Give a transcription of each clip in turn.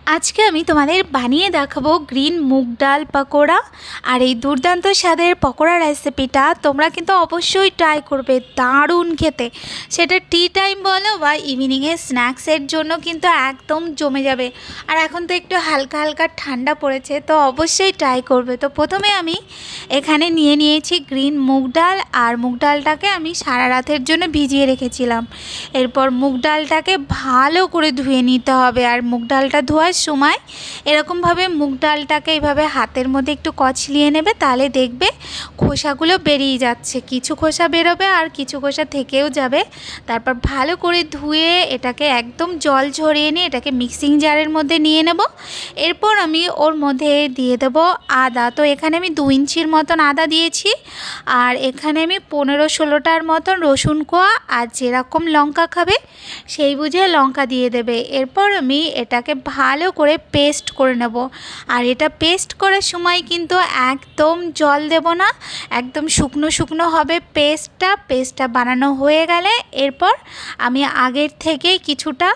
আজকে আমি তোমাদের বানিয়ে দেখাবো গ্রিন মুগ ডাল পকোড়া। আর এই দুর্দান্ত স্বাদের পকোড়া রেসিপিটা তোমরা কিন্তু অবশ্যই ট্রাই করবে, দারুণ খেতে। সেটা টি টাইম বলো বা ইভিনিংয়ে স্ন্যাক্সের জন্য কিন্তু একদম জমে যাবে। আর এখন তো একটু হালকা হালকা ঠান্ডা পড়েছে, তো অবশ্যই ট্রাই করবে। তো প্রথমে আমি এখানে নিয়েছি গ্রিন মুগ ডাল, আর মুগ ডালটাকে আমি সারা রাতের জন্য ভিজিয়ে রেখেছিলাম। এরপর মুগ ডালটাকে ভালো করে ধুয়ে নিতে হবে। আর মুগ ডালটা ধোয়ার সময় এরকমভাবে মুগ ডালটাকে এইভাবে হাতের মধ্যে একটু কচলিয়ে নেবে, তাহলে দেখবে খোসাগুলো বেরিয়ে যাচ্ছে। কিছু খোসা বেরোবে আর কিছু খোসা থেকেও যাবে। তারপর ভালো করে ধুয়ে এটাকে একদম জল ঝরিয়ে নিয়ে এটাকে মিক্সিং জারের মধ্যে নিয়ে নেব। এরপর আমি ওর মধ্যে দিয়ে দেবো আদা। তো এখানে আমি 2 ইঞ্চির মতন আদা দিয়েছি, আর এখানে আমি 15-16টার মতন রসুন কোয়া, আর যেরকম লঙ্কা খাবে সেই বুঝে লঙ্কা দিয়ে দেবে। এরপর আমি এটাকে ভালো করে পেস্ট করে নেব। আর এটা পেস্ট করার সময় কিন্তু একদম জল দেব না, একদম শুকনো শুকনো হবে পেস্টটা বানানো হয়ে গেলে এরপর আমি আগের থেকে কিছুটা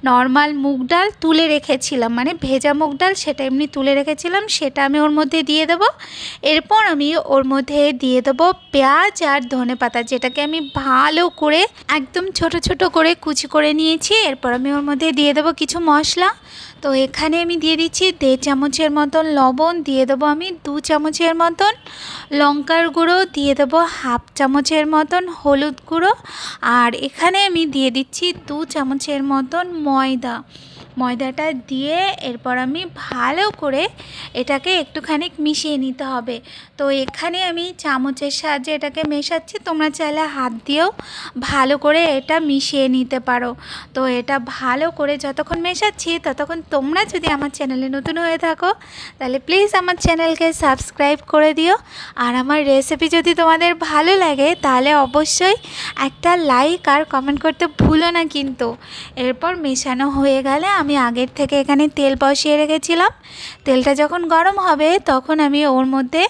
নর্মাল মুগ ডাল তুলে রেখেছিলাম, মানে ভেজা মুগ ডাল, সেটা এমনি তুলে রেখেছিলাম, সেটা আমি ওর মধ্যে দিয়ে দেব। এরপর আমি ওর মধ্যে দিয়ে দেবো পেঁয়াজ আর ধনেপাতা, যেটাকে আমি ভালো করে একদম ছোট ছোট করে কুচি করে নিয়েছি। এরপর আমি ওর মধ্যে দিয়ে দেবো কিছু মশলা। তো এখানে আমি দিয়ে দিচ্ছি 1.5 চামচের মতন লবণ, দিয়ে দেবো আমি 2 চামচের মতন লঙ্কার গুঁড়ো, দিয়ে দেবো 1/2 চামচের মতন হলুদ গুঁড়ো, আর এখানে আমি দিয়ে দিচ্ছি 2 চামচের মতন ময়দাটা দিয়ে এরপর আমি ভালো করে এটাকে একটুখানি মিশিয়ে নিতে হবে। তো এখানে আমি চামচের সাহায্যে এটাকে মেশাচ্ছি, তোমরা চাইলে হাত দিয়েও ভালো করে এটা মিশিয়ে নিতে পারো। তো এটা ভালো করে যতক্ষণ মেশাচ্ছি ততক্ষণ তোমরা যদি আমার চ্যানেলে নতুন হয়ে থাকো তাহলে প্লিজ আমার চ্যানেলকে সাবস্ক্রাইব করে দিও। আর আমার রেসিপি যদি তোমাদের ভালো লাগে তাহলে অবশ্যই একটা লাইক আর কমেন্ট করতে ভুলো না কিন্তু। এরপর মেশানো হয়ে গেলে আমি আগের থেকে এখানে তেল বসিয়ে রেখেছিলাম। তেলটা যখন গরম হবে তখন আমি ওর মধ্যে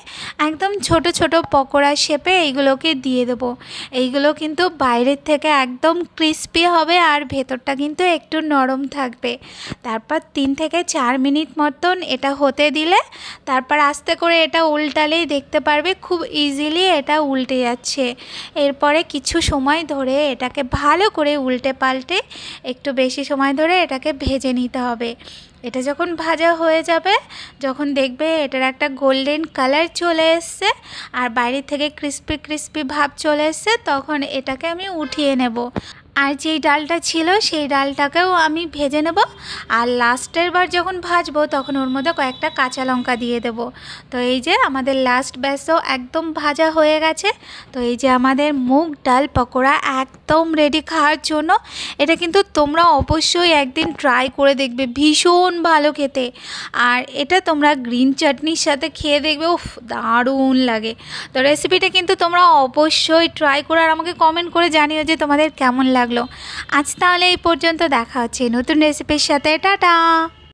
একদম ছোট ছোট পকোড়া শেপে এইগুলোকে দিয়ে দেবো। এইগুলো কিন্তু বাইরের থেকে একদম ক্রিস্পি হবে আর ভেতরটা কিন্তু একটু নরম থাকবে। তারপর 3 থেকে 4 মিনিট মতন এটা হতে দিলে তারপর আস্তে করে এটা উল্টালেই দেখতে পারবে খুব ইজিলি এটা উল্টে যাচ্ছে। এরপরে কিছু সময় ধরে এটাকে ভালো করে উল্টে পাল্টে একটু বেশি সময় ধরে এটাকে ভেজে নিতে হবে। এটা যখন ভাজা হয়ে যাবে, যখন দেখবে এটার একটা গোল্ডেন কালার চলে এসছে আর বাইরে থেকে ক্রিস্পি ক্রিস্পি ভাব চলে এসছে, তখন এটাকে আমি উঠিয়ে নেব। আর যেই ডালটা ছিল সেই ডালটাকেও আমি ভেজে নেব। আর লাস্টের বার যখন ভাজবো তখন ওর মধ্যে কয়েকটা কাঁচা লঙ্কা দিয়ে দেব। তো এই যে আমাদের লাস্ট ব্যাচও একদম ভাজা হয়ে গেছে। তো এই যে আমাদের মুগ ডাল পকোড়া একদম রেডি খাওয়ার জন্য। এটা কিন্তু তোমরা অবশ্যই একদিন ট্রাই করে দেখবে, ভীষণ ভালো খেতে। আর এটা তোমরা গ্রিন চাটনির সাথে খেয়ে দেখবে, উফ দারুণ লাগে। তো রেসিপিটা কিন্তু তোমরা অবশ্যই ট্রাই করে আর আমাকে কমেন্ট করে জানিও যে তোমাদের কেমন লাগলো। আজ তাহলে এই পর্যন্ত, দেখা হচ্ছে নতুন রেসিপির সাথে। টাটা।